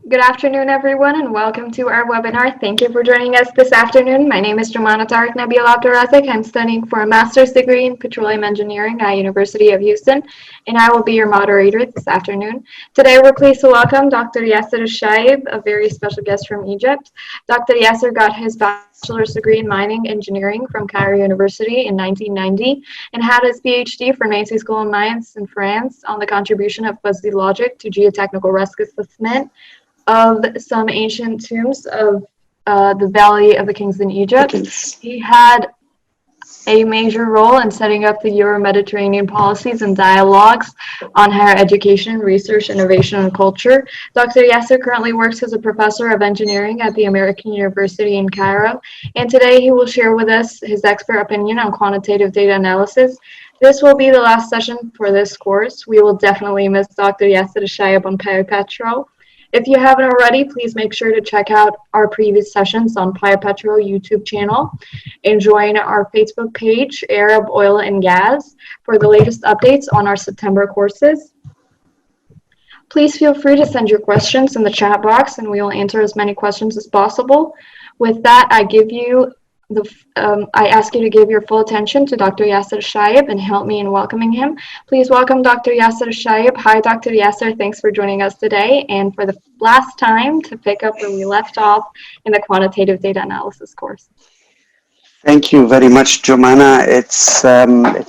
Good afternoon, everyone, and welcome to our webinar. Thank you for joining us this afternoon. My name is Jumana Tariq Nabil Abdurazik. I'm studying for a master's degree in petroleum engineering at University of Houston, and I will be your moderator this afternoon. Today, we're pleased to welcome Dr. Yasser Elshayeb, a very special guest from Egypt. Dr. Yasser got his bachelor's degree in mining engineering from Cairo University in 1990 and had his PhD from Nancy School of Mines in France on the contribution of fuzzy logic to geotechnical risk assessment of some ancient tombs of the Valley of the Kings in Egypt. He had a major role in setting up the Euro-Mediterranean policies and dialogues on higher education, research, innovation, and culture. Dr. Yasser currently works as a professor of engineering at the American University in Cairo, and today he will share with us his expert opinion on quantitative data analysis. This will be the last session for this course. We will definitely miss Dr. Yasser Shayab on PyPetro. If you haven't already, please make sure to check out our previous sessions on PyPetro YouTube channel and join our Facebook page, Arab Oil and Gas, for the latest updates on our September courses. Please feel free to send your questions in the chat box and we will answer as many questions as possible. With that, I ask you to give your full attention to Dr. Yasser Elshayeb and help me in welcoming him. Please welcome Dr. Yasser Elshayeb. Hi, Dr. Yasser. Thanks for joining us today. And for the last time, to pick up where we left off in the quantitative data analysis course. Thank you very much, Jomana. It's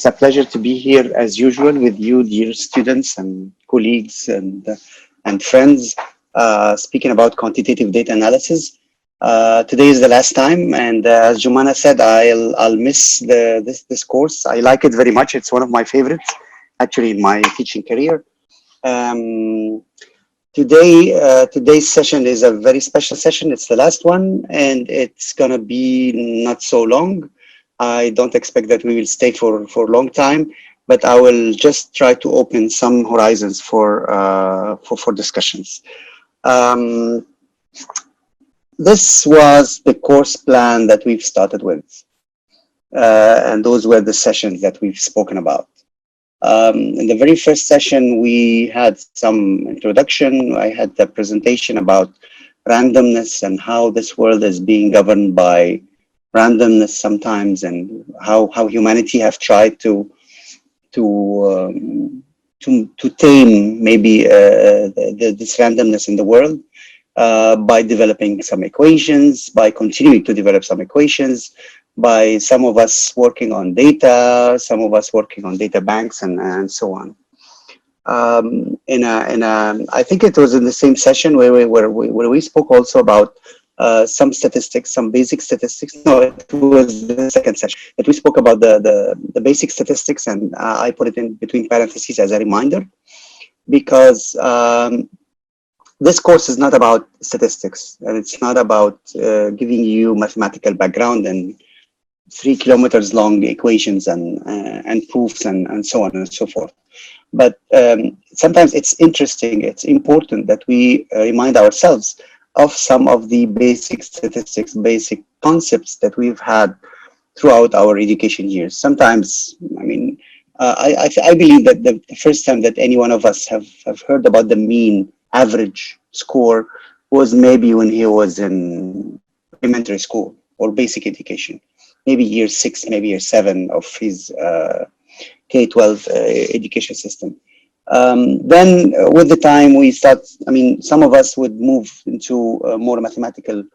a pleasure to be here as usual with you, dear students and colleagues and friends, speaking about quantitative data analysis. Today is the last time, and as Jumana said, I'll miss this course. I like it very much. It's one of my favorites, actually, in my teaching career. Today's session is a very special session. It's the last one, and it's gonna be not so long. I don't expect that we will stay for a long time, but I will just try to open some horizons for discussions. This was the course plan that we've started with, and those were the sessions that we've spoken about. In the very first session, we had some introduction. I had the presentation about randomness and how this world is being governed by randomness sometimes, and how humanity have tried to tame maybe this randomness in the world. By developing some equations, by continuing to develop some equations, by some of us working on data, some of us working on data banks, and so on. I think it was in the same session where we spoke also about some statistics, some basic statistics. No, it was the second session that we spoke about the basic statistics, and I put it in between parentheses as a reminder, because this course is not about statistics, and it's not about giving you mathematical background and 3 kilometers long equations and proofs and so on and so forth. But sometimes it's interesting, it's important that we remind ourselves of some of the basic statistics, basic concepts that we've had throughout our education years. Sometimes, I mean, I believe that the first time that any one of us have heard about the mean average score was maybe when he was in elementary school or basic education, maybe year 6, maybe year 7 of his K-12 education system. Then with the time we start, I mean, some of us would move into more mathematical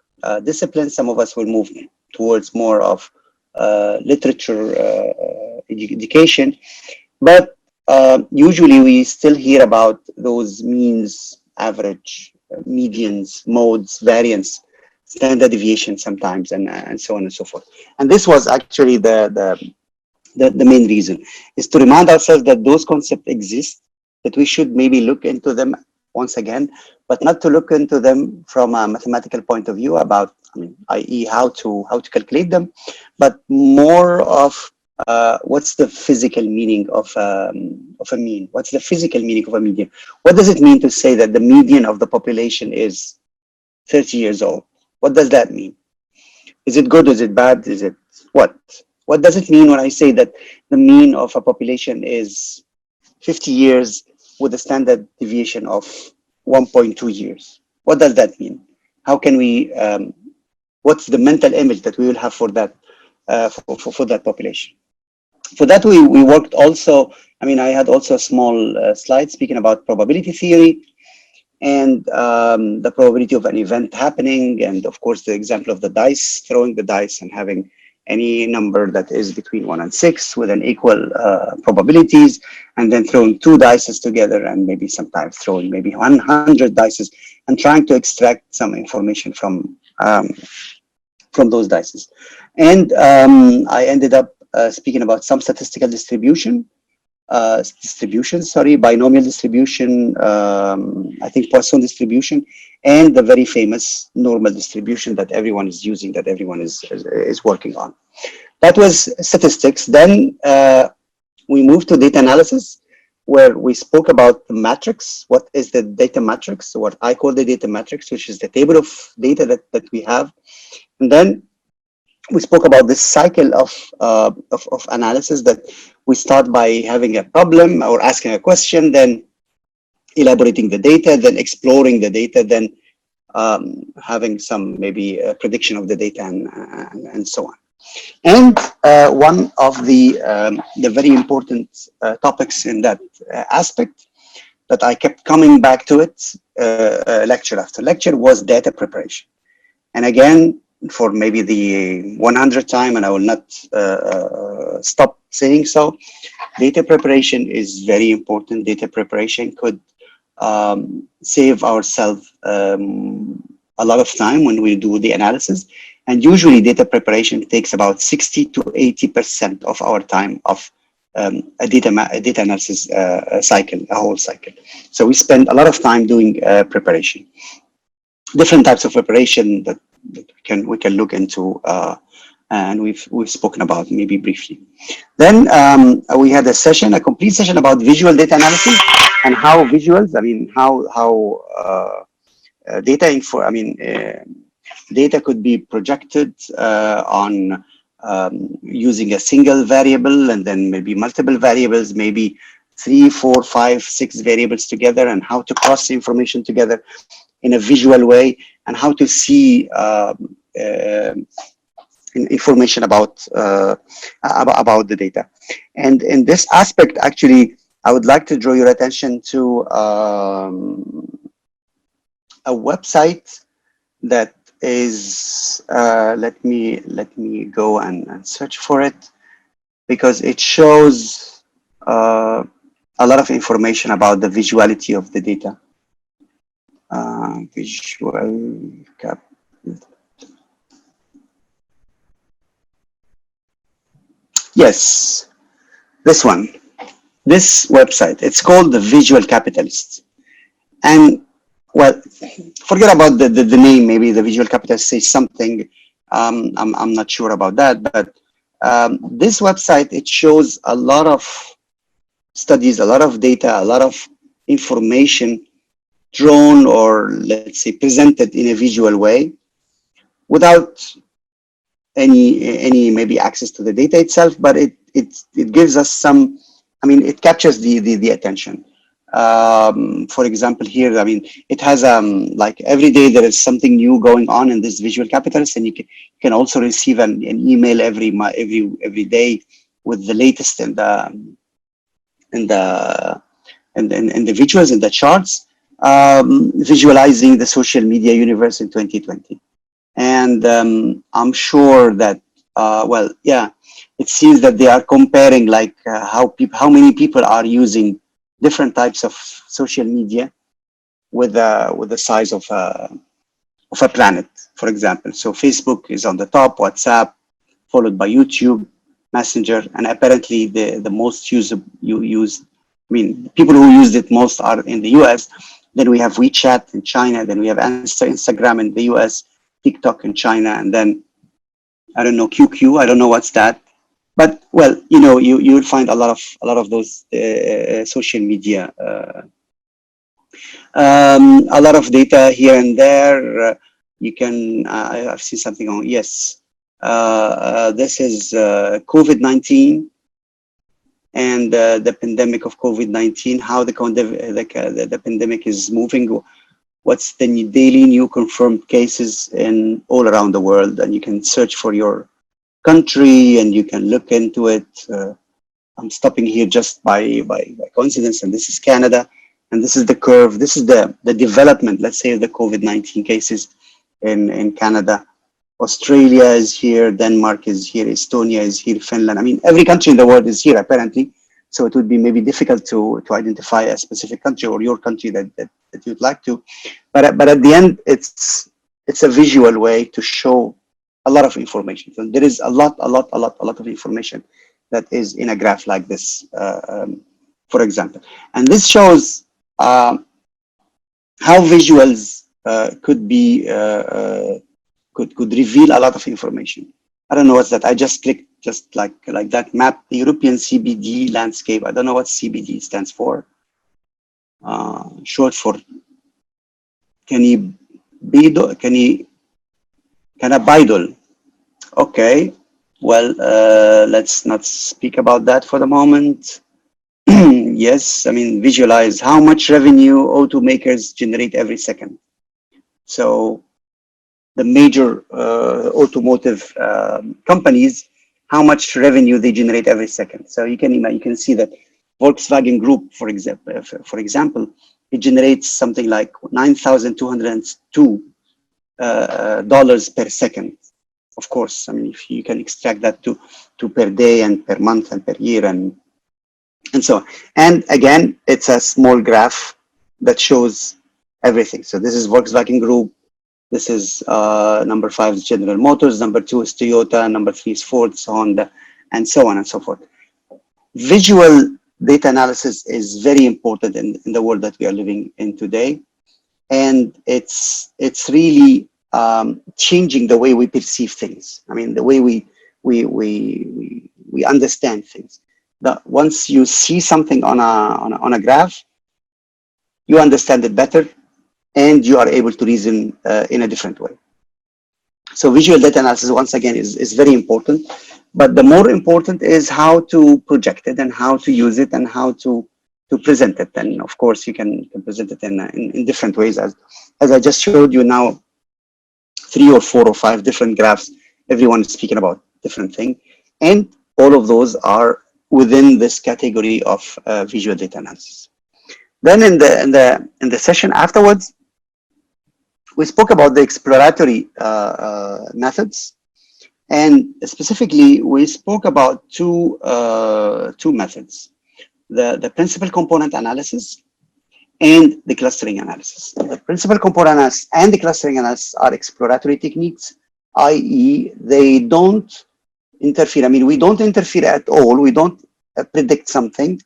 disciplines, some of us would move towards more of literature education, but usually we still hear about those means, average, medians, modes, variance, standard deviation sometimes, and so on and so forth. And this was actually the main reason, is to remind ourselves that those concepts exist, that we should maybe look into them once again, but not to look into them from a mathematical point of view about, I mean, i.e. how to calculate them, but more of what's the physical meaning of a mean? What's the physical meaning of a median? What does it mean to say that the median of the population is 30 years old? What does that mean? Is it good? Is it bad? Is it what? What does it mean when I say that the mean of a population is 50 years with a standard deviation of 1.2 years? What does that mean? How can we, what's the mental image that we will have for that, for that population? For that, we worked also, I mean, I had also a small slide speaking about probability theory and the probability of an event happening. And of course, the example of the dice, throwing the dice and having any number that is between 1 and 6 with an equal probabilities, and then throwing two dices together and maybe sometimes throwing maybe 100 dices and trying to extract some information from those dices. And I ended up speaking about some statistical binomial distribution, I think Poisson distribution, and the very famous normal distribution that everyone is using, that everyone is working on. That was statistics. Then we moved to data analysis, where we spoke about the matrix. What is the data matrix? What I call the data matrix, which is the table of data that we have. And then we spoke about this cycle of analysis, that we start by having a problem or asking a question, then elaborating the data, then exploring the data, then having some maybe prediction of the data, and so on. And one of the very important topics in that aspect that I kept coming back to it lecture after lecture was data preparation. And again, for maybe the 100th time, and I will not stop saying so, data preparation is very important. Data preparation could save ourselves a lot of time when we do the analysis. And usually data preparation takes about 60 to 80% of our time of a data analysis cycle, a whole cycle. So we spend a lot of time doing preparation. Different types of preparation that we can look into, and we've spoken about maybe briefly. Then we had a complete session about visual data analysis and how visuals, I mean, how data could be projected on using a single variable, and then maybe multiple variables, maybe 3, 4, 5, 6 variables together, and how to cross information together in a visual way, and how to see information about the data. And in this aspect, actually, I would like to draw your attention to a website that is let me go and search for it, because it shows a lot of information about the visuality of the data. Visual cap. Yes, this one, this website. It's called the Visual Capitalist. And well, forget about the name. Maybe the Visual Capitalist says something. I'm not sure about that. But this website, it shows a lot of studies, a lot of data, a lot of information drawn, or let's say presented in a visual way, without any maybe access to the data itself, but it gives us some, I mean, it captures the attention. For example, here, I mean, it has like every day there is something new going on in this Visual Capitalist, and you can also receive an email every day with the latest in the visuals and the charts, visualizing the social media universe in 2020. And I'm sure that well, yeah, it seems that they are comparing like how many people are using different types of social media with the size of a planet, for example. So Facebook is on the top, WhatsApp, followed by YouTube, Messenger, and apparently the most used, I mean, people who used it most are in the US. Then we have WeChat in China. Then we have Instagram in the US, TikTok in China, and then I don't know, QQ. I don't know what's that. But well, you know, you will find a lot of those social media, a lot of data here and there. You can I've seen something on, yes. This is COVID-19 and the pandemic of COVID-19. How the pandemic is moving what's the daily new confirmed cases in all around the world, and you can search for your country and you can look into it. I'm stopping here just by coincidence, and this is Canada, and this is the curve. This is the development, let's say, of the COVID-19 cases in Canada. Australia is here, Denmark is here, Estonia is here, Finland. I mean, every country in the world is here apparently. So it would be maybe difficult to identify a specific country or your country that you'd like to. But at the end, it's a visual way to show a lot of information. So there is a lot of information that is in a graph like this, for example. And this shows how visuals could be could reveal a lot of information. I don't know what's that. I just clicked just like that map, the European CBD landscape. I don't know what CBD stands for. Short for Cannabidol. Okay. Well, let's not speak about that for the moment. Yes, I mean, visualize how much revenue automakers generate every second. So the major automotive companies, how much revenue they generate every second. So you can see that Volkswagen Group, for example, it generates something like $9,202 dollars per second. Of course, I mean, if you can extract that to per day and per month and per year and so on. And again, it's a small graph that shows everything. So this is Volkswagen Group. This is number 5 is General Motors, number 2 is Toyota, number 3 is Ford, Honda, and so on and so forth. Visual data analysis is very important in the world that we are living in today. And it's really changing the way we perceive things. I mean, the way we understand things. That once you see something on a graph, you understand it better, and you are able to reason in a different way. So visual data analysis, once again, is very important. But the more important is how to project it and how to use it and how to present it. And of course, you can present it in different ways. As I just showed you now, 3 or 4 or 5 different graphs. Everyone is speaking about different thing, and all of those are within this category of visual data analysis. Then in the session afterwards, we spoke about the exploratory methods, and specifically we spoke about two methods: the principal component analysis and the clustering analysis. The principal component analysis and the clustering analysis are exploratory techniques, i.e., they don't interfere. I mean, we don't interfere at all. We don't predict something.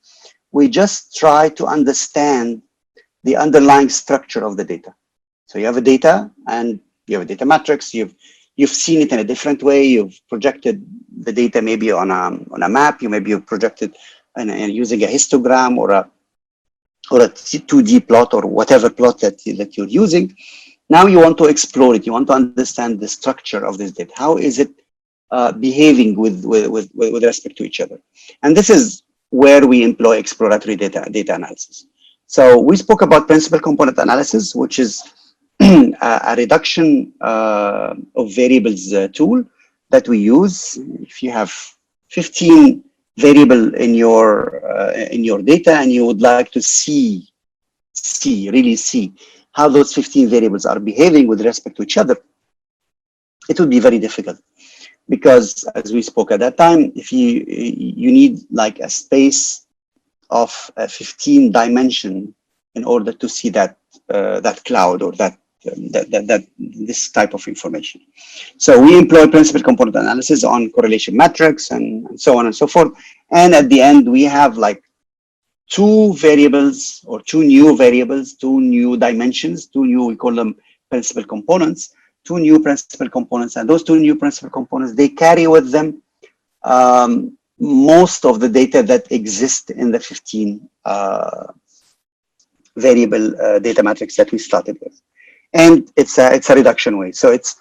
We just try to understand the underlying structure of the data. So you have a data and you have a data matrix. You've seen it in a different way. You've projected the data maybe on a map. Maybe you've projected and using a histogram or a 2D plot or whatever plot that you're using. Now you want to explore it. You want to understand the structure of this data. How is it behaving with respect to each other? And this is where we employ exploratory data analysis. So we spoke about principal component analysis, which is a reduction of variables tool that we use. If you have 15 variable in your data and you would like to really see how those 15 variables are behaving with respect to each other, it would be very difficult, because as we spoke at that time, if you need like a space of 15 dimension in order to see that cloud or this type of information. So we employ principal component analysis on correlation metrics and so on and so forth. And at the end, we have like 2 variables or 2 new variables, 2 new dimensions, 2 new, we call them principal components, 2 new principal components. And those 2 new principal components, they carry with them most of the data that exist in the 15 variable data matrix that we started with. And it's a reduction way. So it's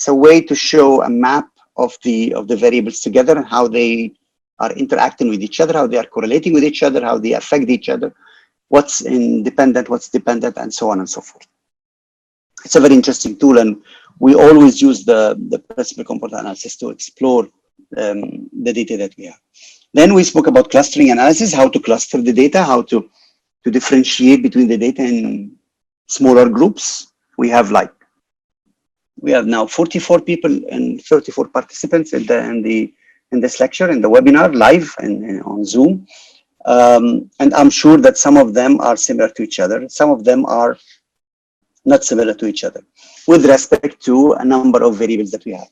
a way to show a map of the variables together and how they are interacting with each other, how they are correlating with each other, how they affect each other. what's independent, what's dependent, and so on and so forth. It's a very interesting tool, and we always use the principal component analysis to explore the data that we have. Then we spoke about clustering analysis, how to cluster the data, how to differentiate between the data in smaller groups. We have now 44 people and 34 participants in this lecture, in the webinar, live and on Zoom. And I'm sure that some of them are similar to each other. Some of them are not similar to each other with respect to a number of variables that we have.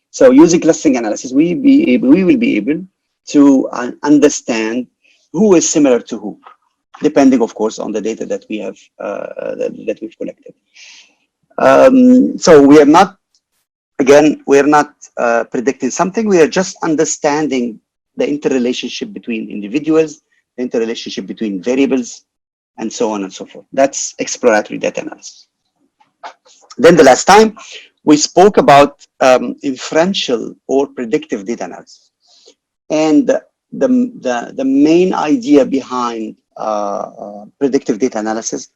So using clustering analysis, we will be able to understand who is similar to who, depending, of course, on the data that we have that we've collected. So we are not, again, we are not predicting something. We are just understanding the interrelationship between individuals, the interrelationship between variables, and so on and so forth. That's exploratory data analysis. Then the last time we spoke about inferential or predictive data analysis. And the main idea behind predictive data analysis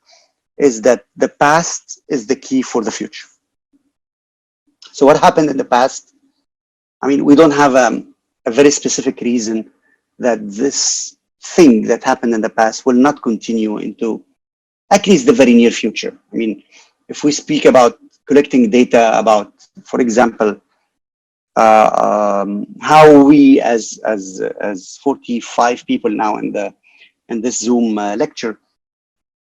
is that the past is the key for the future. So what happened in the past? I mean, we don't have a very specific reason that this thing that happened in the past will not continue into at least the very near future. I mean, if we speak about collecting data about, for example, how we as 45 people now in this Zoom lecture,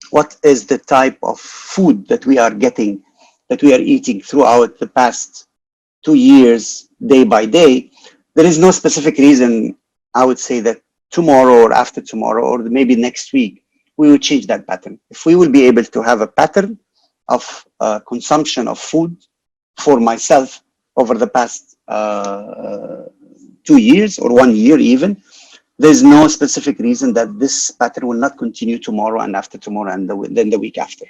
what is the type of food that we are getting, that we are eating throughout the past 2 years, day by day. There is no specific reason, I would say, that tomorrow or after tomorrow or maybe next week, we will change that pattern. If we will be able to have a pattern of consumption of food for myself over the past 2 years or 1 year even, there's no specific reason that this pattern will not continue tomorrow and after tomorrow and then the week after.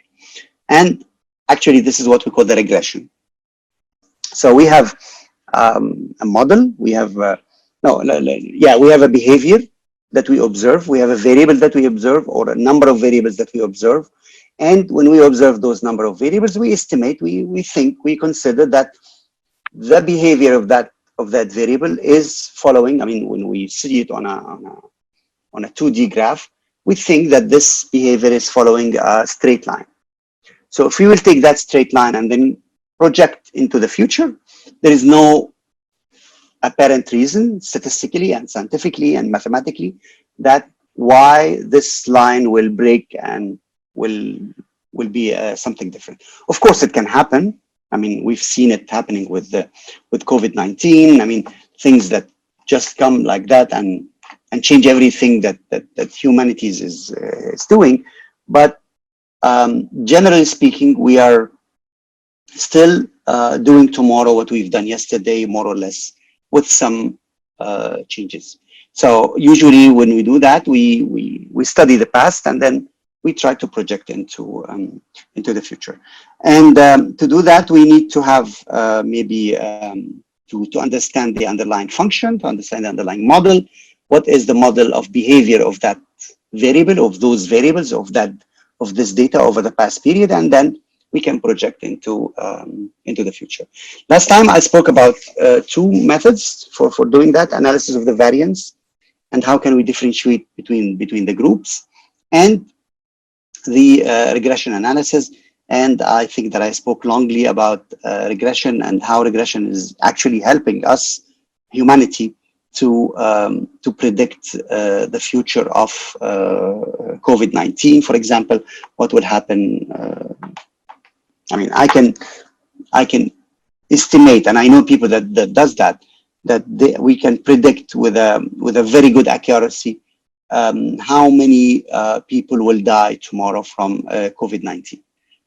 And actually, this is what we call the regression. So we have a model, we have, we have a behavior that we observe, we have a variable that we observe or a number of variables that we observe. And when we observe those number of variables, we estimate, we think, we consider that the behavior of that variable is following. I mean, when we see it on a 2D graph, we think that this behavior is following a straight line. So if we will take that straight line and then project into the future, there is no apparent reason statistically and scientifically and mathematically that why this line will break and will be something different. Of course, it can happen. I mean, we've seen it happening with COVID-19. I mean, things that just come like that and change everything that humanity is doing. But generally speaking, we are still doing tomorrow what we've done yesterday, more or less, with some changes. So usually when we do that, we study the past and then we try to project into the future. And to do that, we need to have to understand the underlying function, to understand the underlying model. What is the model of behavior of that variable, of those variables, of this data over the past period, and then we can project into the future. Last time I spoke about two methods for doing that: analysis of the variance and how can we differentiate between the groups, and the regression analysis. And I think that I spoke longly about regression and how regression is actually helping us, humanity, to predict the future of COVID-19, for example. What will happen? I mean, I can estimate, and I know people that does that we can predict with a very good accuracy how many people will die tomorrow from COVID-19.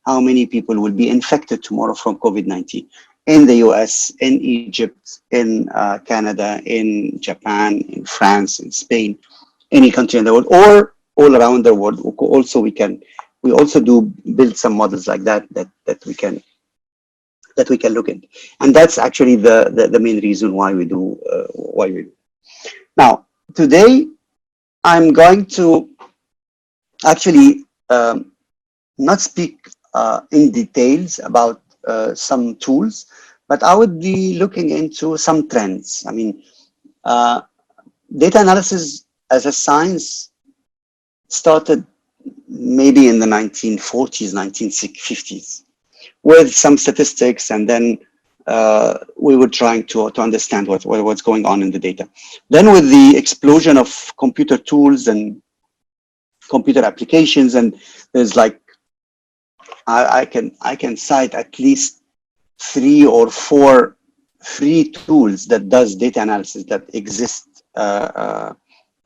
How many people will be infected tomorrow from COVID-19 in the US, in Egypt, in Canada, in Japan, in France, in Spain, any country in the world, or all around the world. Also, we also do build some models like that we can look at, and that's actually the main reason why we do. Now, today I'm going to actually not speak in details about some tools, but I would be looking into some trends. I mean, uh, data analysis as a science started maybe in the 1940s, 1950s, with some statistics, and then we were trying to understand what's going on in the data. Then with the explosion of computer tools and computer applications, and there's like, I can cite at least 3 or 4 free tools that does data analysis that exist on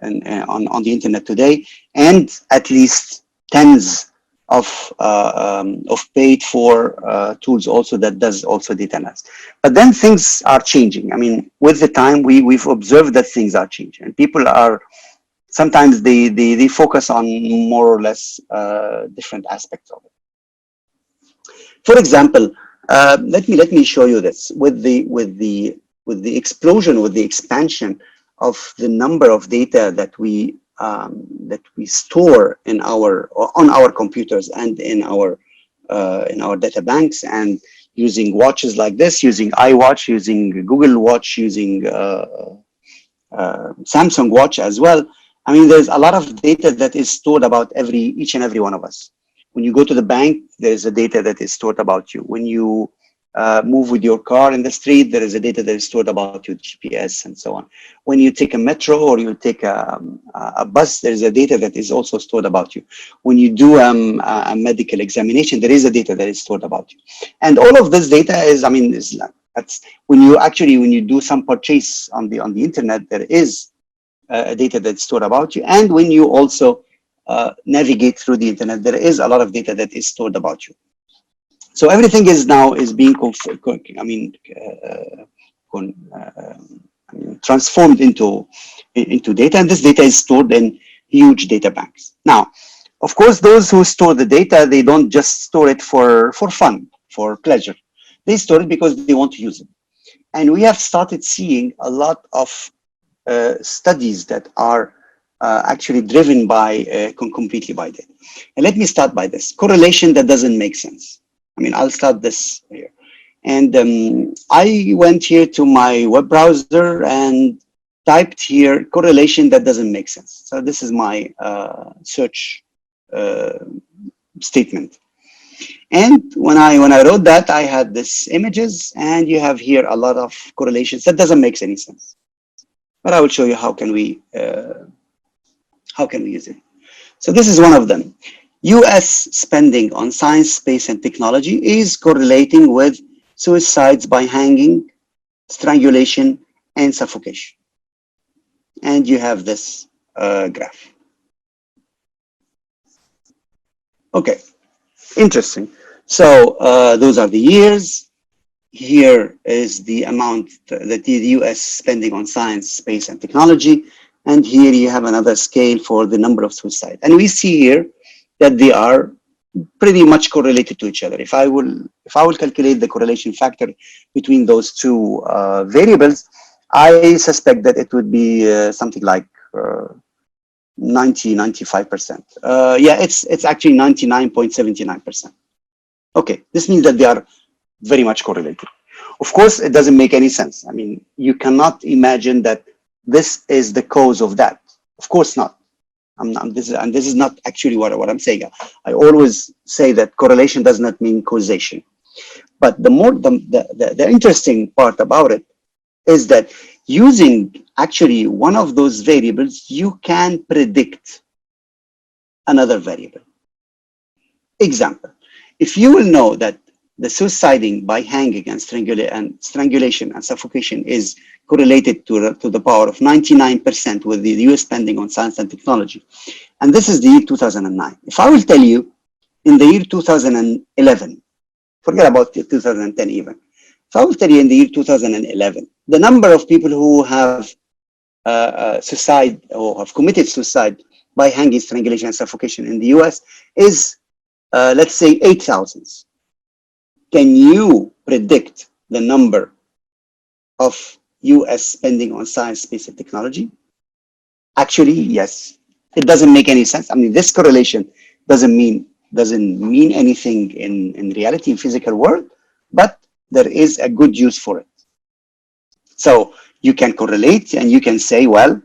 the internet today, and at least tens of paid for tools also that does also data analysis. But then things are changing. I mean, with the time, we've observed that things are changing, and people are sometimes they focus on more or less different aspects of it. For example, let me show you this with the explosion, with the expansion of the number of data that we store in our on our computers and in our data banks, and using watches like this, using iWatch, using Google Watch, using Samsung Watch as well. I mean, there's a lot of data that is stored about each and every one of us. When you go to the bank, there's a data that is stored about you. When you move with your car in the street, there is a data that is stored about your GPS and so on. When you take a metro or you take a bus, there is a data that is also stored about you. When you do a medical examination, there is a data that is stored about you. And all of this data is, I mean, that's when you do some purchase on the internet, there is data that's stored about you. And when you also navigate through the internet, there is a lot of data that is stored about you. So everything is now being transformed into data, and this data is stored in huge data banks. Now, of course, those who store the data, they don't just store it for fun, for pleasure. They store it because they want to use it. And we have started seeing a lot of studies that are actually driven by completely by data. And let me start by this correlation that doesn't make sense. I mean, I'll start this here. And I went here to my web browser and typed here correlation that doesn't make sense. So this is my search statement. And when I wrote that, I had this images, and you have here a lot of correlations that doesn't make any sense. But I will show you how can we use it. So this is one of them. US spending on science, space, and technology is correlating with suicides by hanging, strangulation, and suffocation. And you have this graph. Okay, interesting. So those are the years. Here is the amount that the US spending on science, space, and technology. And here you have another scale for the number of suicides. And we see here that they are pretty much correlated to each other. If I will calculate the correlation factor between those two variables, I suspect that it would be something like 95%. Yeah, it's actually 99.79%. Okay, this means that they are very much correlated. Of course, it doesn't make any sense. I mean, you cannot imagine that this is the cause of that. Of course not. This is not actually what I'm saying. I always say that correlation does not mean causation. But the interesting part about it is that using actually one of those variables, you can predict another variable. Example, if you will know that the suiciding by hanging and strangulation and suffocation is correlated to the power of 99% with the US spending on science and technology, and this is the year 2009. If I will tell you in the year 2011, forget about 2010 even, if I will tell you in the year 2011, the number of people who have suicide or have committed suicide by hanging, strangulation, and suffocation in the US is, let's say, 8,000. Can you predict the number of US spending on science, space, and technology? Actually, yes. It doesn't make any sense. I mean, this correlation doesn't mean anything in reality, in physical world, but there is a good use for it. So you can correlate and you can say, well,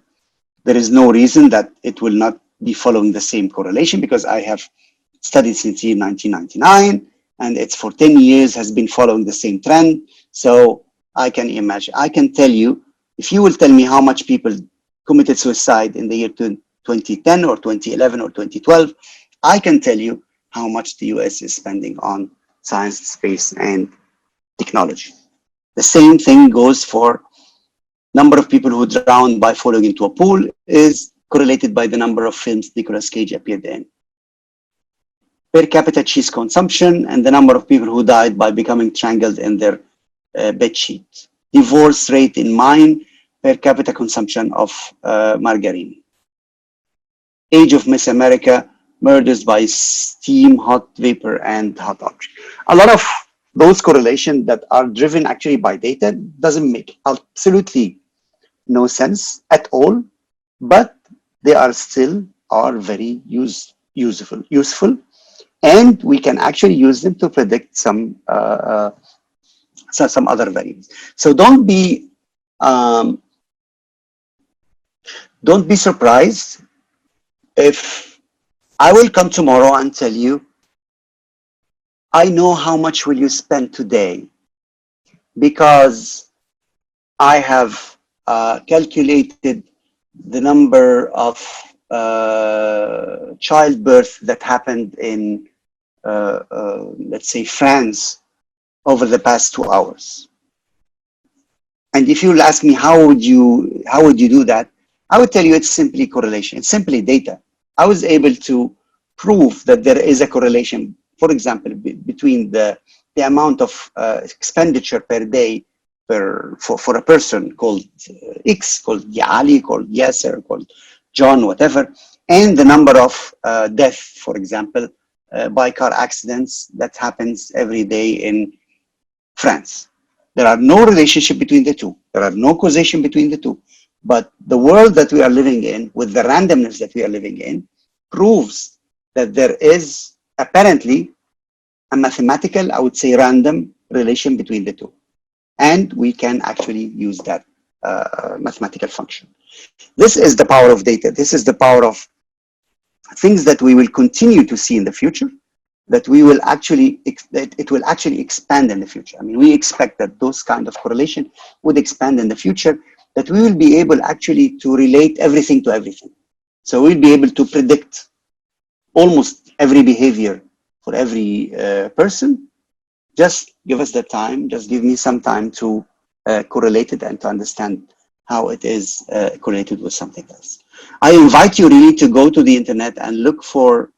there is no reason that it will not be following the same correlation because I have studied since year 1999 and it's for 10 years has been following the same trend. So I can imagine, I can tell you, if you will tell me how much people committed suicide in the year 2010 or 2011 or 2012, I can tell you how much the US is spending on science, space, and technology. The same thing goes for number of people who drowned by falling into a pool is correlated by the number of films Nicolas Cage appeared in. Per capita cheese consumption and the number of people who died by becoming strangled in their bed sheet. Divorce rate in mine, per capita consumption of margarine. Age of Miss America, murders by steam, hot vapor, and hot object. A lot of those correlations that are driven actually by data doesn't make absolutely no sense at all, but they are still very useful, and we can actually use them to predict some other variables. So don't be surprised if I will come tomorrow and tell you, I know how much will you spend today because I have calculated the number of childbirth that happened in, let's say, France over the past 2 hours. And if you'll ask me how would you do that, I would tell you it's simply correlation. It's simply data. I was able to prove that there is a correlation, for example, between the amount of expenditure per day for a person called X, called Ali, called Yasser, called John, whatever, and the number of deaths, for example, by car accidents that happens every day in France. There are no relationship between the two. There are no causation between the two. But the world that we are living in, with the randomness that we are living in, proves that there is apparently a mathematical, I would say, random relation between the two. And we can actually use that mathematical function. This is the power of data. This is the power of things that we will continue to see in the future, that we will actually, that it will actually expand in the future. I mean, we expect that those kind of correlation would expand in the future, that we will be able actually to relate everything to everything. So we'll be able to predict almost every behavior for every person. Just give us the time, just give me some time to correlate it and to understand how it is correlated with something else. I invite you really to go to the internet and look for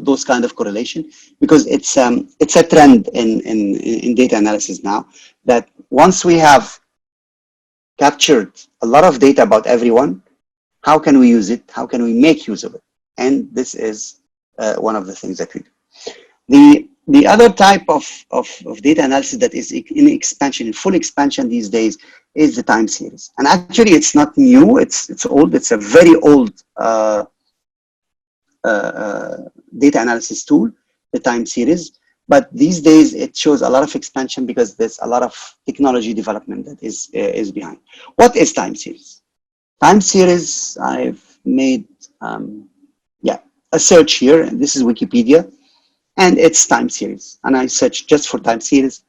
those kind of correlation, because it's a trend in data analysis now, that once we have captured a lot of data about everyone, how can we use it? How can we make use of it? And this is one of the things that we do. The other type of data analysis that is in expansion, in full expansion these days, is the time series. And actually, it's not new. It's old. It's a very old data analysis tool, the time series. But these days, it shows a lot of expansion because there's a lot of technology development that is behind. What is time series? Time series, I've made a search here, and this is Wikipedia, and it's time series. And I search just for time series,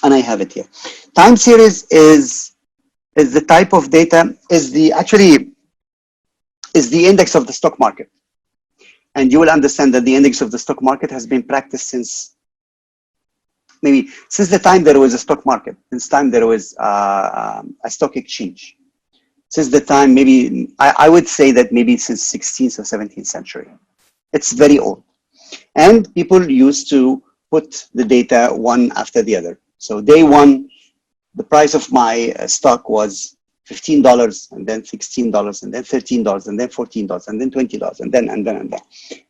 and I have it here. Time series is the type of data, is the index of the stock market. And you will understand that the index of the stock market has been practiced since the time there was a stock market, since time there was a stock exchange. Since the time, maybe, I would say that maybe since 16th or 17th century. It's very old. And people used to put the data one after the other. So day one, the price of my stock was $15, and then $16, and then $13, and then $14, and then $20, and then.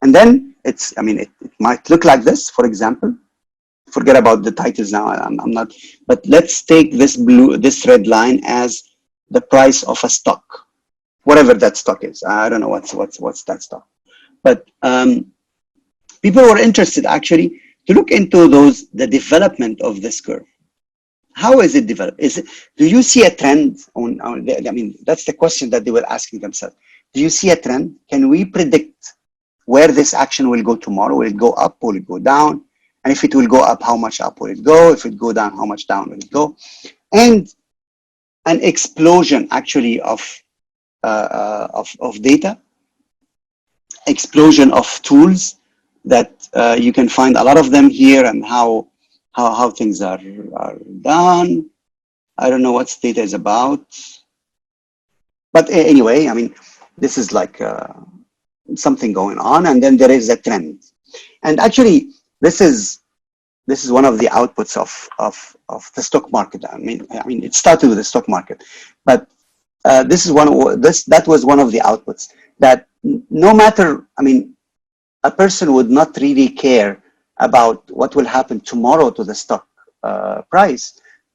And then it might look like this, for example. Forget about the titles now, I'm not, but let's take this red line as the price of a stock. whatever that stock is. I don't know what's that stock, but people were interested actually to look into the development of this curve. How is it developed? Do you see a trend I mean, that's the question that they were asking themselves. Do you see a trend? Can we predict where this action will go tomorrow? Will it go up? Will it go down? And if it will go up, how much up will it go? If it go down, how much down will it go? And an explosion actually of data, explosion of tools that you can find a lot of them here, and how things are done. I don't know what data is about, but anyway, I mean, this is like something going on, and then there is a trend. And actually, this is one of the outputs of the stock market. I mean, it started with the stock market, but this is that was one of the outputs, that no matter, I mean, a person would not really care about what will happen tomorrow to the stock price,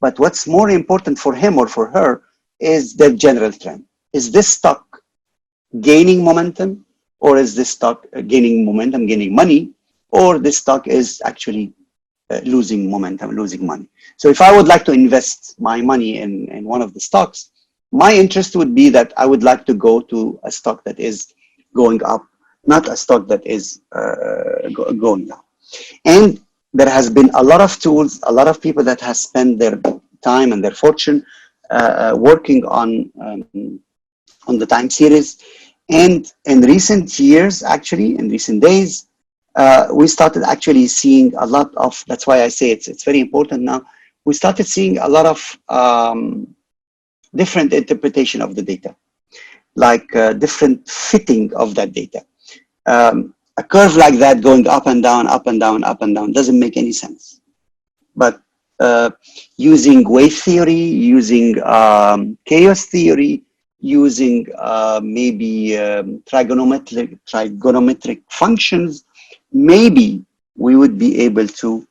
but what's more important for him or for her is the general trend. Is this stock gaining momentum, or is this stock gaining momentum, gaining money, or this stock is actually losing momentum, losing money? So if I would like to invest my money in one of the stocks, my interest would be that I would like to go to a stock that is going up, not a stock that is going down. And there has been a lot of tools, a lot of people that has spent their time and their fortune working on the time series. And in recent years, actually, in recent days, we started actually seeing a lot of, that's why I say it's very important now, we started seeing a lot of different interpretation of the data, like different fitting of that data. A curve like that going up and down, up and down, up and down doesn't make any sense. But using wave theory, using chaos theory, using maybe trigonometric functions, maybe we would be able to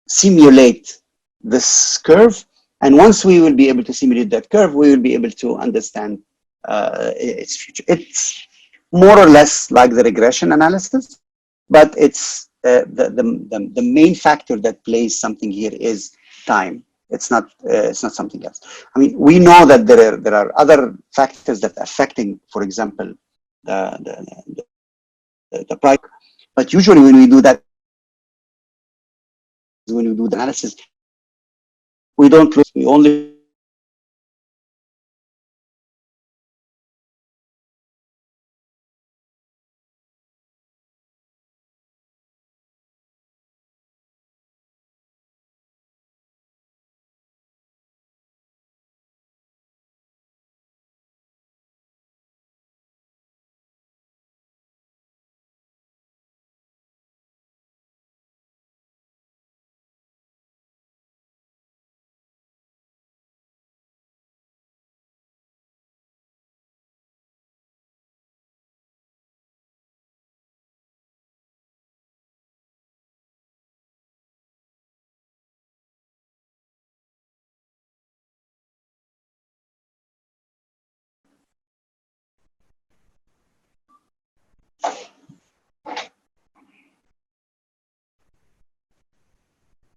simulate this curve. And once we will be able to simulate that curve, we will be able to understand its future. It's more or less like the regression analysis, but it's the main factor that plays something here is time. It's not something else. I mean, we know that there are other factors that are affecting, for example, the price. But usually when we do that, when we do the analysis, we don't lose. We only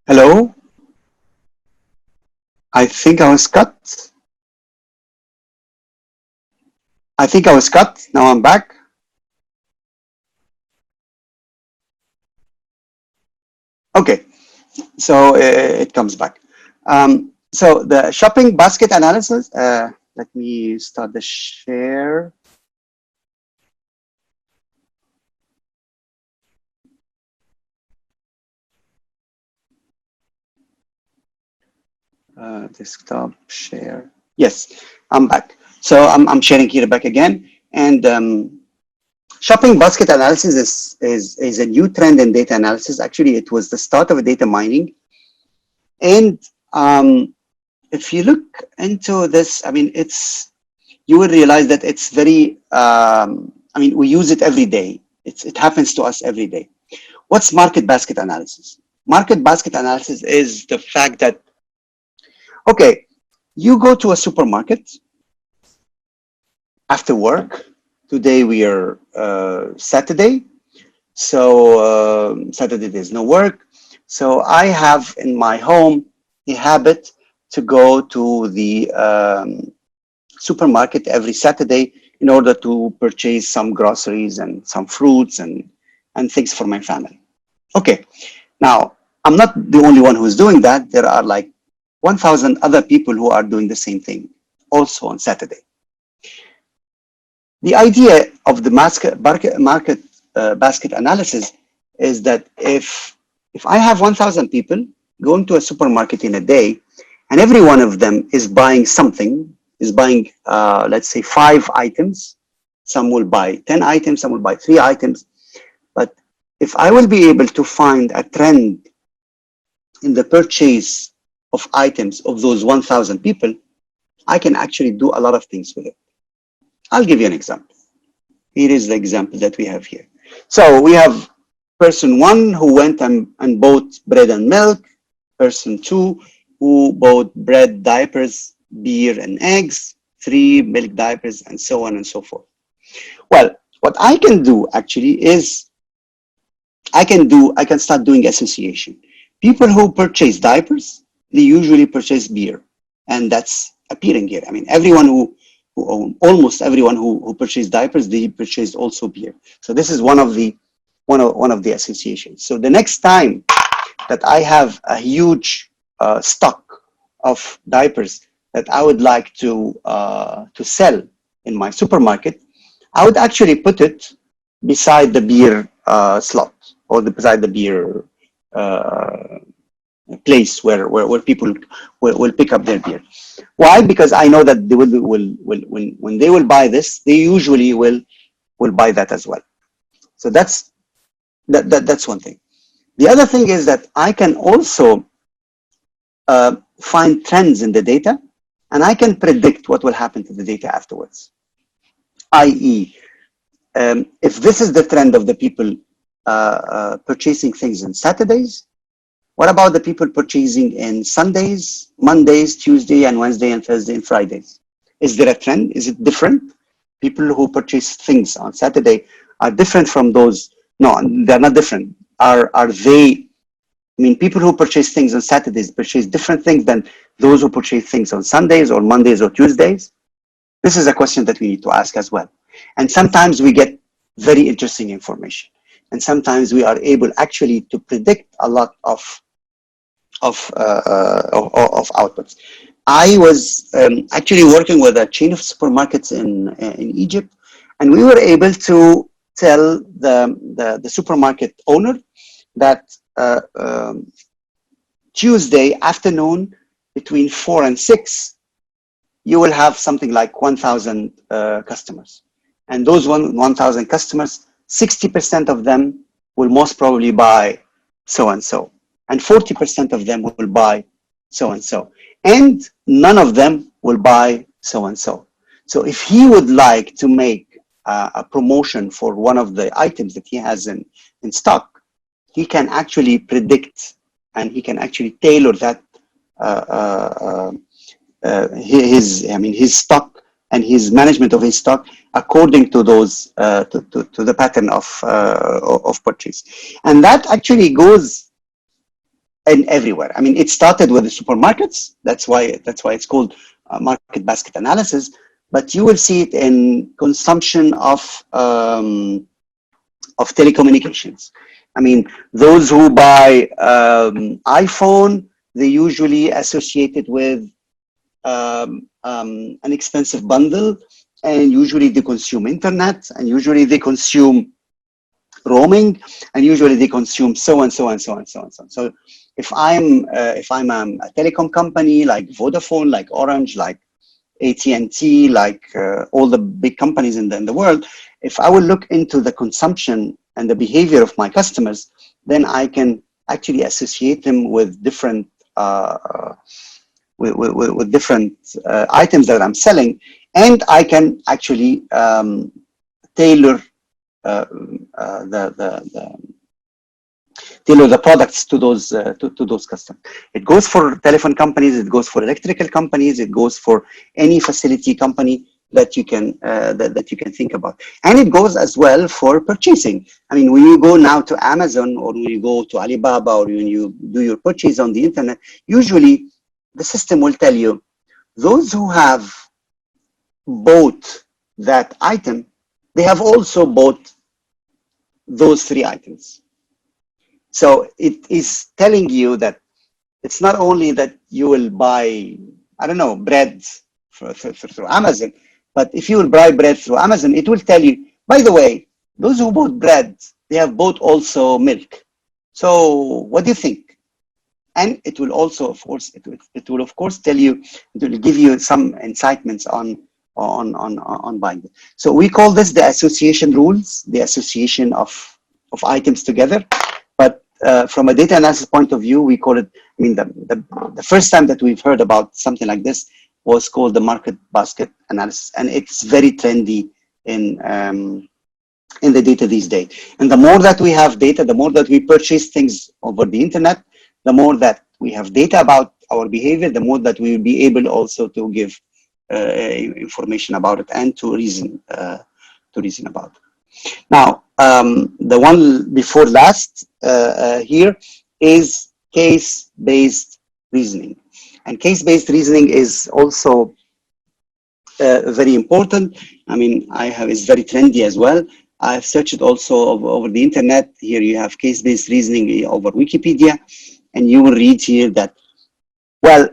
Hello? I think I was cut. I think I was cut. Now I'm back. Okay, so it comes back. So the shopping basket analysis, let me start the share. Desktop share. Yes, I'm back. So I'm sharing here back again. And shopping basket analysis is a new trend in data analysis. Actually, it was the start of data mining. And if you look into this, I mean, you will realize that it's very, I mean, we use it every day. It happens to us every day. What's market basket analysis? Market basket analysis is the fact that, okay, you go to a supermarket after work. Today we are Saturday, so Saturday there's no work. So I have in my home the habit to go to the supermarket every Saturday in order to purchase some groceries and some fruits and things for my family. Okay, now I'm not the only one who's doing that. There are like 1,000 other people who are doing the same thing also on Saturday. The idea of the market basket analysis is that if I have 1,000 people going to a supermarket in a day, and every one of them is buying something, is buying let's say 5 items, some will buy 10 items, some will buy 3 items, but if I will be able to find a trend in the purchase of items of those 1,000 people, I can actually do a lot of things with it. I'll give you an example. Here is the example that we have here. So we have person 1 who went and bought bread and milk, person 2 who bought bread, diapers, beer and eggs, 3 milk, diapers, and so on and so forth. Well, what I can do actually is I can start doing association. People who purchase diapers, they usually purchase beer, and that's appearing here. I mean, everyone who almost everyone who purchased diapers, they purchased also beer. So this is one of the associations. So the next time that I have a huge stock of diapers that I would like to sell in my supermarket, I would actually put it beside the beer slot or beside the beer place where people will pick up their beer. Why? Because I know that they will when they will buy this, they usually will buy that as well. So that's one thing. The other thing is that I can also find trends in the data, and I can predict what will happen to the data afterwards. I.e., if this is the trend of the people purchasing things on Saturdays, what about the people purchasing in Sundays, Mondays, Tuesday, and Wednesday, and Thursday, and Fridays? Is there a trend? Is it different? People who purchase things on Saturday are different from those. No, they're not different. Are they? I mean, people who purchase things on Saturdays purchase different things than those who purchase things on Sundays or Mondays or Tuesdays? This is a question that we need to ask as well. And sometimes we get very interesting information. And sometimes we are able actually to predict a lot of outputs. I was actually working with a chain of supermarkets in Egypt, and we were able to tell the supermarket owner that Tuesday afternoon between 4 and 6, you will have something like 1,000 customers. And those 1,000 customers, 60% of them will most probably buy so-and-so. And 40% of them will buy so-and-so. And none of them will buy so-and-so. So if he would like to make a promotion for one of the items that he has in stock, he can actually predict and he can actually tailor that his stock and his management of his stock according to those to the pattern of purchase. And that actually goes in everywhere. I mean, it started with the supermarkets. That's why it's called market basket analysis. But you will see it in consumption of telecommunications. I mean, those who buy iPhone, they usually associate it with an expensive bundle, and usually they consume internet, and usually they consume roaming, and usually they consume so and so and so and so and so. So if I'm a telecom company like Vodafone, like Orange, like AT&T, like all the big companies in the world, if I will look into the consumption and the behavior of my customers, then I can actually associate them with different with different items that I'm selling, and I can actually tailor the products to those customers. It goes for telephone companies, it goes for electrical companies, it goes for any facility company. that you can that you can think about. And it goes as well for purchasing. I mean, when you go now to Amazon, or when you go to Alibaba, or when you do your purchase on the internet, usually the system will tell you those who have bought that item, they have also bought those three items. So it is telling you that it's not only that you will buy, I don't know, bread through Amazon, but if you will buy bread through Amazon, it will tell you, by the way, those who bought bread, they have bought also milk. So what do you think? And it will also, of course, it will of course tell you, it will give you some incitements on buying it. So we call this the association rules, the association of items together. But from a data analysis point of view, we call it, I mean, the first time that we've heard about something like this was called the market basket analysis. And it's very trendy in the data these days. And the more that we have data, the more that we purchase things over the internet, the more that we have data about our behavior, the more that we will be able also to give information about it and to reason about it. Now, the one before last here is case-based reasoning. And case-based reasoning is also very important. I mean, it's very trendy as well. I've searched it also over the internet. Here you have case-based reasoning over Wikipedia, and you will read here that, well,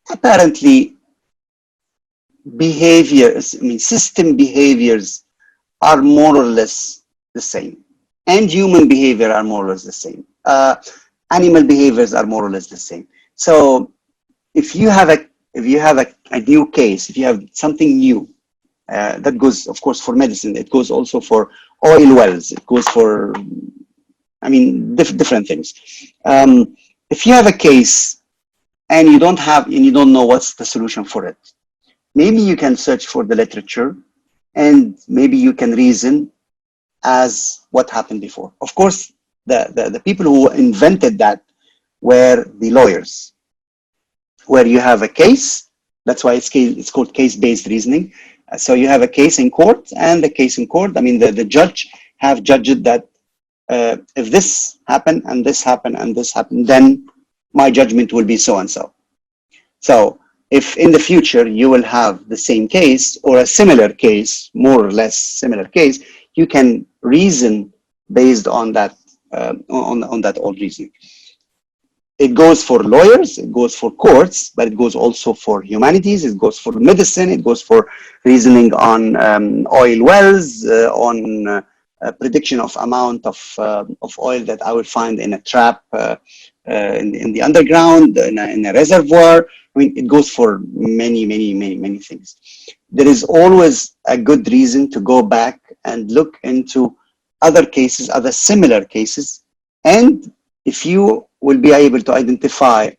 apparently behaviors, I mean, system behaviors are more or less the same, and human behavior are more or less the same. Animal behaviors are more or less the same. So if you have a new case, if you have something new, that goes, of course, for medicine. It goes also for oil wells. It goes for, I mean, different things. If you have a case and you don't know what's the solution for it, maybe you can search for the literature, and maybe you can reason as what happened before. Of course, the people who invented that were the lawyers, where you have a case. That's why it's called case-based reasoning. So you have a case in court, and the case in court, I mean, the judge have judged that if this happened and this happened and this happened, then my judgment will be so and so. So if in the future you will have the same case or a similar case, more or less similar case, you can reason based on that on that old reasoning. It goes for lawyers, it goes for courts, but it goes also for humanities, it goes for medicine, it goes for reasoning on oil wells, on prediction of amount of oil that I will find in a trap in the underground, in a reservoir. I mean, it goes for many things. There is always a good reason to go back and look into other cases, other similar cases, and if you will be able to identify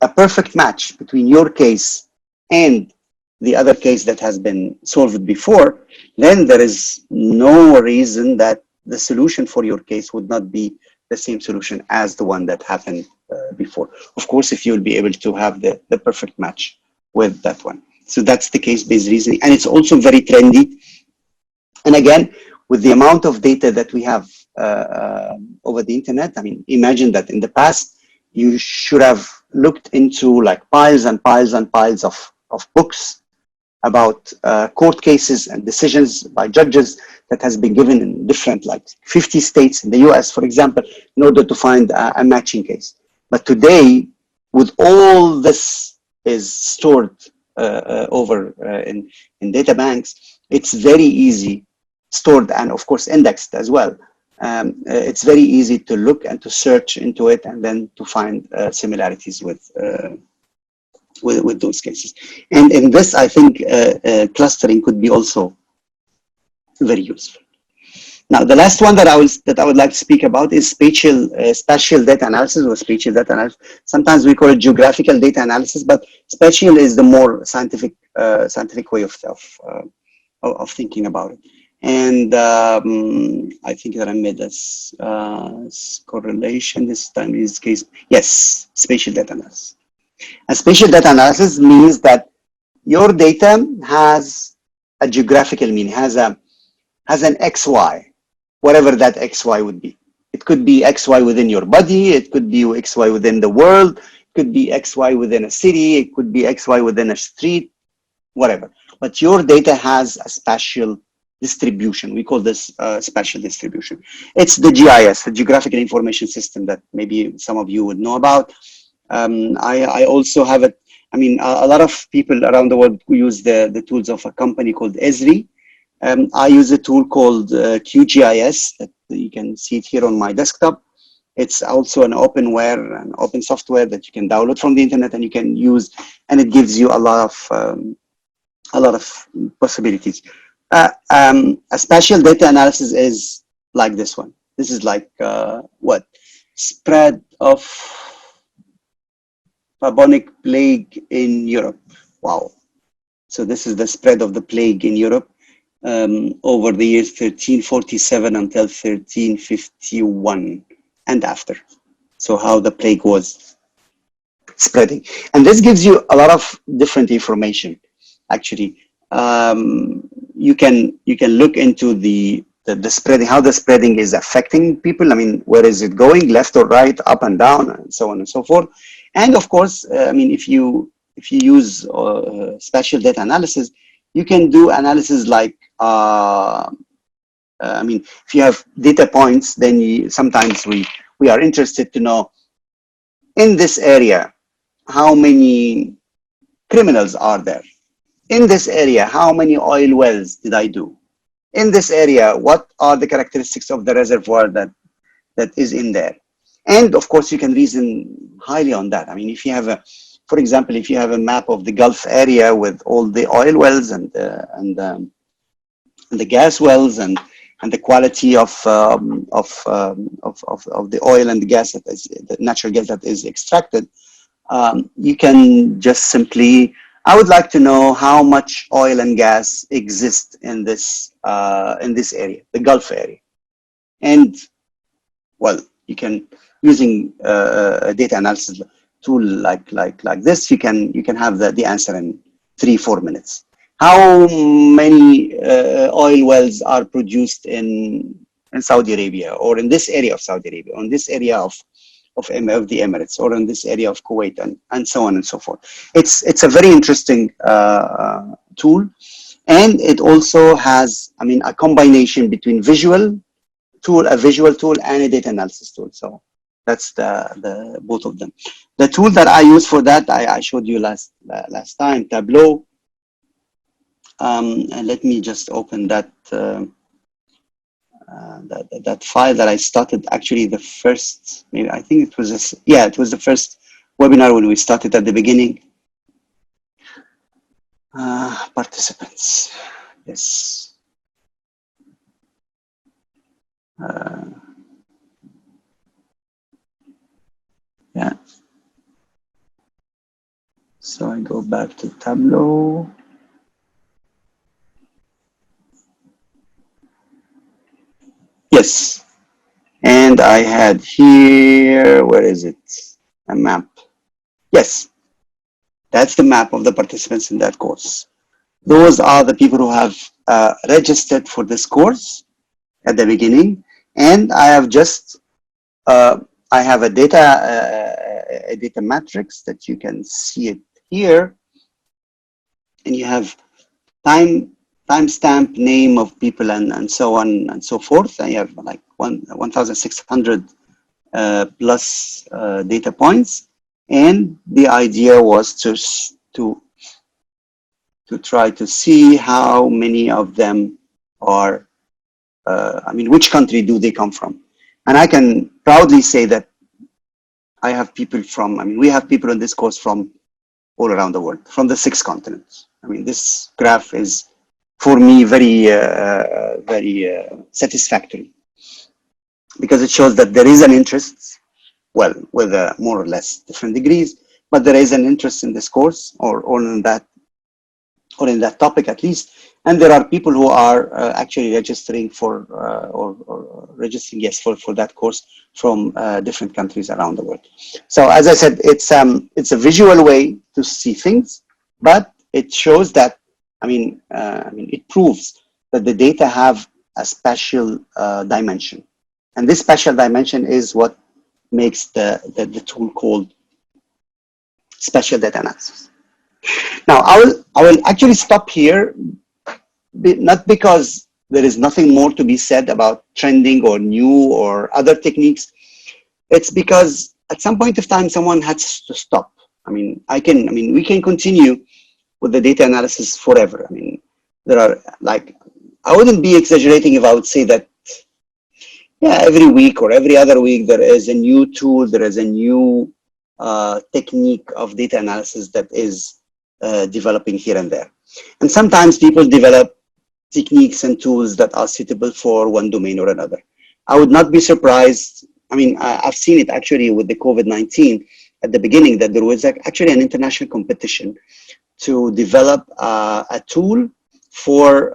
a perfect match between your case and the other case that has been solved before, then there is no reason that the solution for your case would not be the same solution as the one that happened before. Of course, if you'll be able to have the perfect match with that one. So that's the case-based reasoning. And it's also very trendy. And again, with the amount of data that we have over the internet, I mean, imagine that in the past, you should have looked into like piles and piles and piles of books about court cases and decisions by judges that has been given in different, like 50 states in the US, for example, in order to find a matching case. But today, with all this is stored over in data banks, it's very easy, stored and of course indexed as well. It's very easy to look and to search into it and then to find similarities with those cases. And in this, I think clustering could be also very useful. Now, the last one that I would like to speak about is spatial data analysis or spatial data analysis. Sometimes we call it geographical data analysis, but spatial is the more scientific way of thinking about it. And I think that I made this correlation this time. Is case, yes, spatial data analysis. A spatial data analysis means that your data has a geographical meaning, has an XY, whatever that XY would be. It could be XY within your body, it could be XY within the world, it could be XY within a city, it could be XY within a street, whatever. But your data has a spatial distribution. We call this spatial distribution. It's the GIS, the Geographical Information System, that maybe some of you would know about. I also have it. I mean, a lot of people around the world use the tools of a company called Esri. I use a tool called QGIS that you can see it here on my desktop. It's also an openware, an open software that you can download from the internet and you can use, and it gives you a lot of possibilities. A spatial data analysis is like this one. This is like what? Spread of bubonic plague in Europe. Wow. So this is the spread of the plague in Europe over the years 1347 until 1351 and after. So how the plague was spreading. And this gives you a lot of different information. Actually, you can look into the spreading, how the spreading is affecting people. I mean, where is it going, left or right, up and down, and so on and so forth. And of course, I mean, if you use spatial data analysis, you can do analysis like, I mean, if you have data points, then sometimes we are interested to know, in this area, how many criminals are there? In this area, how many oil wells did I do? In this area, what are the characteristics of the reservoir that is in there? And of course, you can reason highly on that. I mean, if you have for example, if you have a map of the Gulf area with all the oil wells and the gas wells and the quality of the oil and the gas that is, the natural gas that is extracted, you can just simply, I would like to know how much oil and gas exist in this area, the Gulf area. And well, you can, using a data analysis tool like this, you can have the answer in 3-4 minutes. How many oil wells are produced in Saudi Arabia, or in this area of Saudi Arabia, or in this area of the Emirates, or in this area of Kuwait, and so on and so forth. It's a very interesting tool, and it also has, I mean, a combination between a visual tool and a data analysis tool. So that's the both of them. The tool that I use for that, I showed you last time, Tableau. And let me just open that that file that I started. Actually, the first, maybe I think it was this, yeah, it was the first webinar when we started at the beginning. Participants, yes. Yeah. So I go back to Tableau. Yes. And I had here, where is it? A map. Yes. That's the map of the participants in that course. Those are the people who have registered for this course at the beginning. And I have just, I have a data matrix that you can see it here. And you have timestamp, name of people, and so on and so forth. I have like 1,600 plus data points, and the idea was to try to see how many of them are, I mean, which country do they come from? And I can proudly say that I have people from, I mean, we have people in this course from all around the world, from the 6 continents. I mean, this graph is, for me, very satisfactory, because it shows that there is an interest, well, with more or less different degrees, but there is an interest in this course, or in that topic at least. And there are people who are actually registering for, or registering, yes, for that course from different countries around the world. So as I said, it's a visual way to see things, but it shows that, it proves that the data have a special dimension. And this special dimension is what makes the tool called special data analysis. Now, I will actually stop here, not because there is nothing more to be said about trending or new or other techniques. It's because at some point of time, someone has to stop. We can continue with the data analysis forever. There are, like, I wouldn't be exaggerating if I would say that, yeah, every week or every other week, there is a new tool, there is a new technique of data analysis that is developing here and there. And sometimes people develop techniques and tools that are suitable for one domain or another. I would not be surprised. I've seen it actually with the COVID-19 at the beginning, that there was actually an international competition to develop a tool for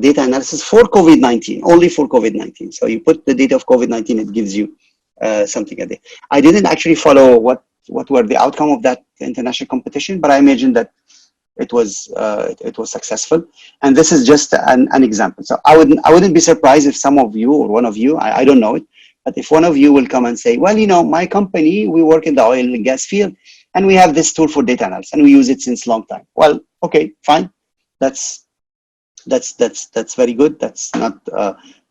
data analysis for COVID-19, only for COVID-19. So you put the data of COVID-19, it gives you something a day. I didn't actually follow what were the outcome of that international competition, but I imagine that it was successful. And this is just an example. So I wouldn't be surprised if some of you or one of you, I don't know it, but if one of you will come and say, well, my company, we work in the oil and gas field, and we have this tool for data analysis, and we use it since long time. Well, okay, fine. That's very good. That's not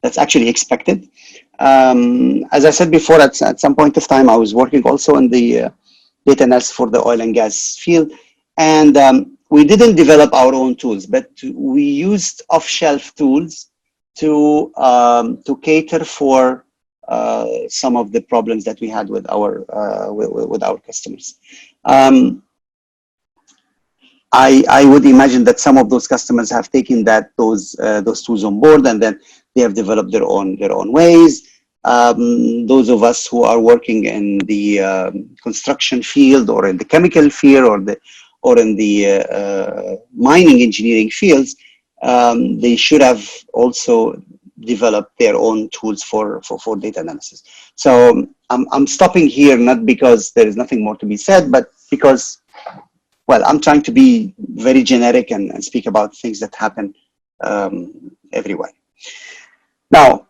that's actually expected. As I said before, at some point of time, I was working also in the data analysis for the oil and gas field, and we didn't develop our own tools, but we used off-shelf tools to cater for some of the problems that we had with our customers. I would imagine that some of those customers have taken those tools on board, and then they have developed their own ways. Those of us who are working in the construction field or in the chemical field or in the mining engineering fields, they should have also developed their own tools for data analysis. So I'm stopping here, not because there is nothing more to be said, but because, well, I'm trying to be very generic and speak about things that happen everywhere. Now,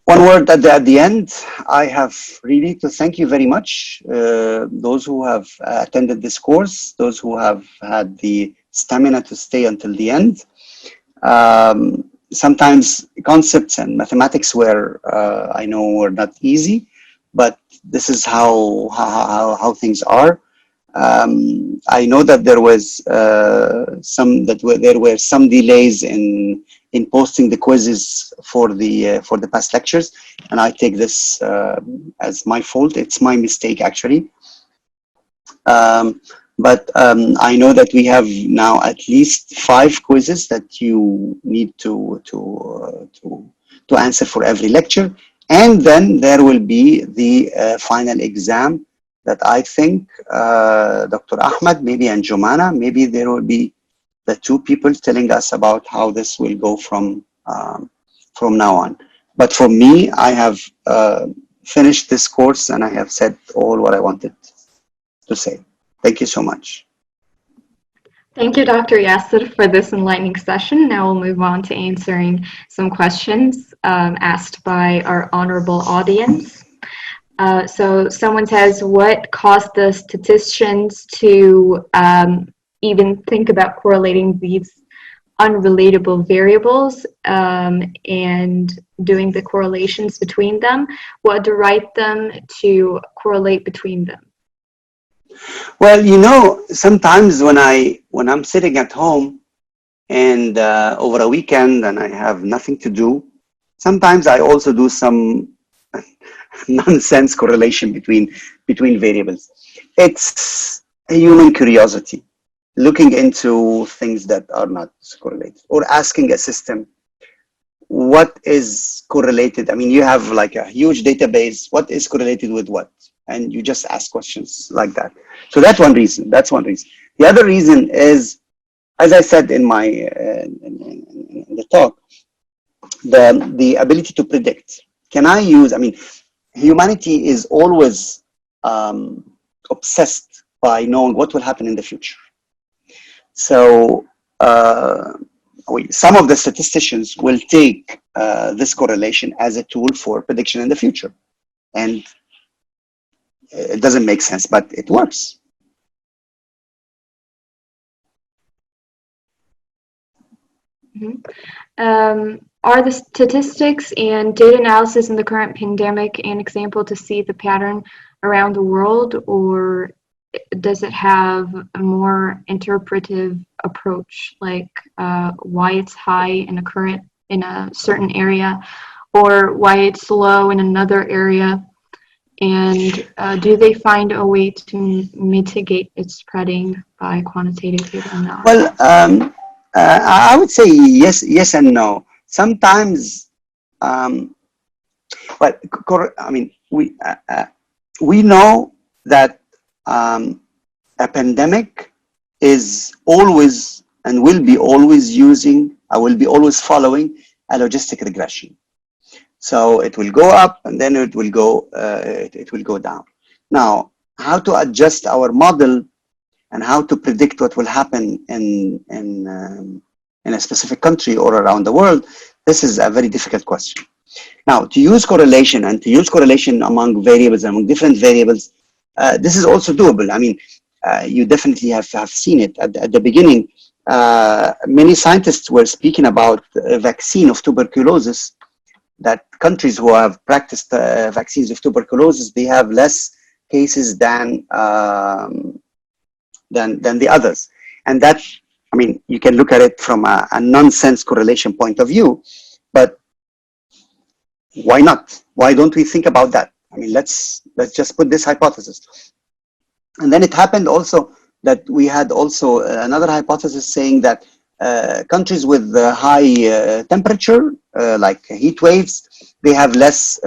one word at the end, I have really to thank you very much, those who have attended this course, those who have had the stamina to stay until the end. Sometimes concepts and mathematics I know were not easy, but this is how things are. I know that there was there were some delays in posting the quizzes for the past lectures, and I take this as my fault. It's my mistake, actually. But I know that we have now at least 5 quizzes that you need to answer for every lecture, and then there will be the final exam that I think Dr. Ahmed, maybe, and Jumana, maybe there will be the 2 people telling us about how this will go from now on. But for me, I have finished this course and I have said all what I wanted to say. Thank you so much. Thank you, Dr. Yasser, for this enlightening session. Now we'll move on to answering some questions asked by our honorable audience. So someone says, what caused the statisticians to even think about correlating these unrelatable variables and doing the correlations between them? What drive them to correlate between them? Well, sometimes when I'm sitting at home and over a weekend and I have nothing to do, sometimes I also do some nonsense correlation between variables. It's a human curiosity, looking into things that are not correlated, or asking a system what is correlated. You have like a huge database, what is correlated with what? And you just ask questions like that. So that's one reason. The other reason is, as I said in my in the talk, the ability to predict. Can I use? Humanity is always obsessed by knowing what will happen in the future. So some of the statisticians will take this correlation as a tool for prediction in the future. And it doesn't make sense, but it works. Are the statistics and data analysis in the current pandemic an example to see the pattern around the world, or does it have a more interpretive approach, like why it's high in a certain area, or why it's low in another area? And do they find a way to mitigate its spreading by quantitative data analysis? Well, I would say yes and no. Sometimes, but I mean, we know that a pandemic is always and will be always using, will be always following a logistic regression. So it will go up and then it will go down. Now, how to adjust our model and how to predict what will happen in a specific country or around the world, this is a very difficult question. Now, to use correlation and to use correlation among variables, among different variables, this is also doable. I mean, you definitely have seen it at the beginning. Many scientists were speaking about a vaccine of tuberculosis, that countries who have practiced vaccines of tuberculosis, they have less cases than the others. And that, I mean, you can look at it from a nonsense correlation point of view, but why not? Why don't we think about that? I mean, let's just put this hypothesis. And then it happened also that we had also another hypothesis saying that countries with high temperature, like heat waves, they have less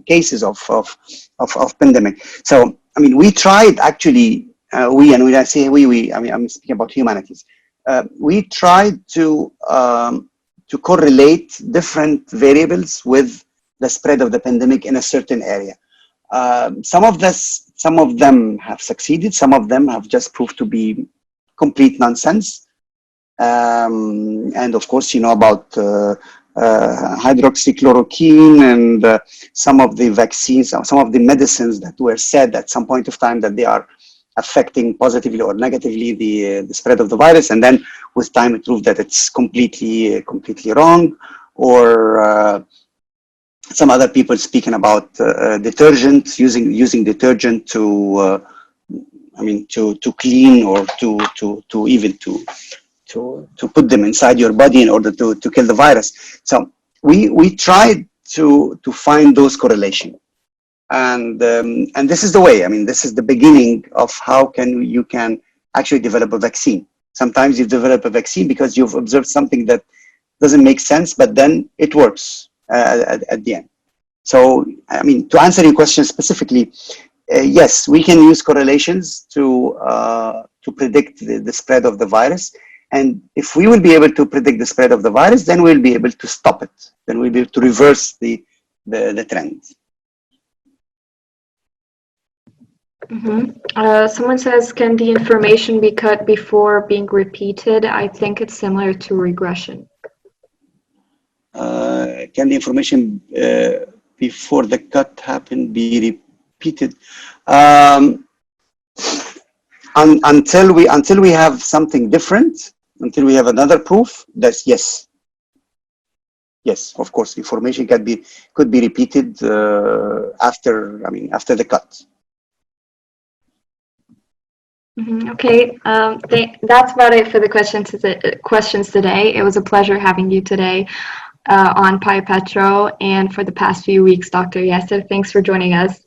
cases of pandemic. So I mean, we tried actually. When I say we, I mean I'm speaking about humanities. We tried to correlate different variables with the spread of the pandemic in a certain area. Some of them have succeeded. Some of them have just proved to be complete nonsense. And of course, you know about hydroxychloroquine and some of the vaccines, some of the medicines that were said at some point of time that they are affecting positively or negatively the spread of the virus, and then with time it proved that it's completely wrong. Or some other people speaking about detergent, using detergent to to clean or to even to put them inside your body in order to kill the virus. So we tried to find those correlations. And this is the way. I mean, this is the beginning of how you can actually develop a vaccine. Sometimes you develop a vaccine because you've observed something that doesn't make sense, but then it works at the end. So, I mean, to answer your question specifically, yes, we can use correlations to predict the spread of the virus. And if we will be able to predict the spread of the virus, then we'll be able to stop it. Then we'll be able to reverse the trend. Someone says, can the information be cut before being repeated? I think it's similar to regression. Can the information before the cut happen be repeated? Until we have something different, until we have another proof, that's yes. Yes, of course, information could be repeated after the cut. Okay, that's about it for the questions today. It was a pleasure having you today on PyPetro, and for the past few weeks, Dr. Yasser. Thanks for joining us.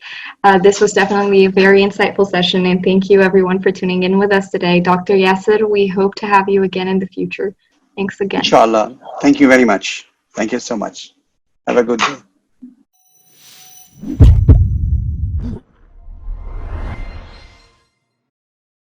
This was definitely a very insightful session, and thank you everyone for tuning in with us today. Dr. Yasser, we hope to have you again in the future. Thanks again. Inshallah. Thank you very much. Thank you so much. Have a good day.